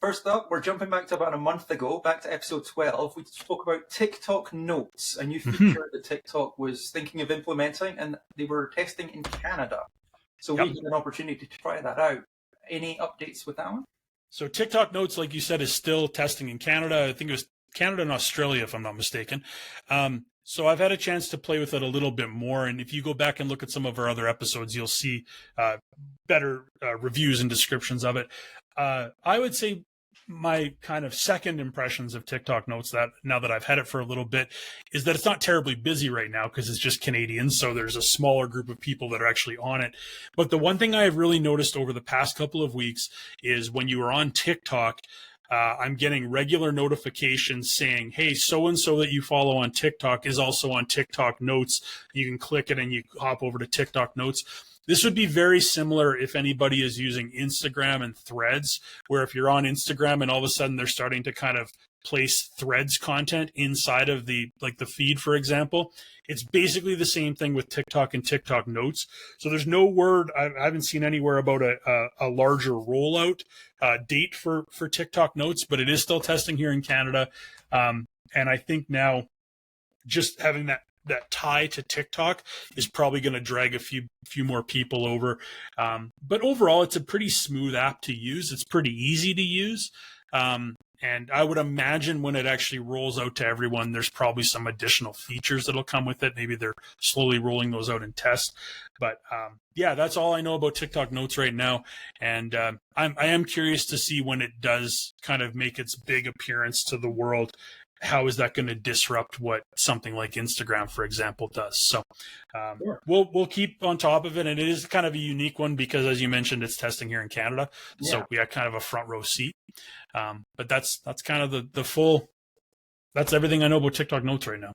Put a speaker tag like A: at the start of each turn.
A: First up, we're jumping back to about a month ago, back to episode 12. We spoke about TikTok Notes, a new feature that TikTok was thinking of implementing, and they were testing in Canada. So we had an opportunity to try that out. Any updates with that one?
B: So TikTok Notes, like you said, is still testing in Canada. I think it was Canada and Australia, if I'm not mistaken. So I've had a chance to play with it a little bit more. And if you go back and look at some of our other episodes, you'll see better reviews and descriptions of it. I would say my kind of second impressions of TikTok Notes, that now that I've had it for a little bit, is that it's not terribly busy right now because it's just Canadian. So there's a smaller group of people that are actually on it. But the one thing I have really noticed over the past couple of weeks is when you are on TikTok, I'm getting regular notifications saying, hey, so-and-so that you follow on TikTok is also on TikTok Notes. You can click it and you hop over to TikTok Notes. This would be very similar if anybody is using Instagram and Threads, where if you're on Instagram and all of a sudden they're starting to kind of place Threads content inside of the feed, for example. It's basically the same thing with TikTok and TikTok Notes. So there's no word, I haven't seen anywhere about a larger rollout date for TikTok Notes, but it is still testing here in Canada. And I think now just having that tie to TikTok is probably going to drag a few more people over. But overall, it's a pretty smooth app to use. It's pretty easy to use. And I would imagine when it actually rolls out to everyone, there's probably some additional features that'll come with it. Maybe they're slowly rolling those out in test. But yeah, that's all I know about TikTok Notes right now. And I am curious to see when it does kind of make its big appearance to the world. How is that going to disrupt what something like Instagram, for example, does? So
A: Sure.
B: we'll keep on top of it. And it is kind of a unique one because, as you mentioned, it's testing here in Canada.
A: Yeah.
B: So we got kind of a front row seat. But that's kind of the full, that's everything I know about TikTok Notes right now.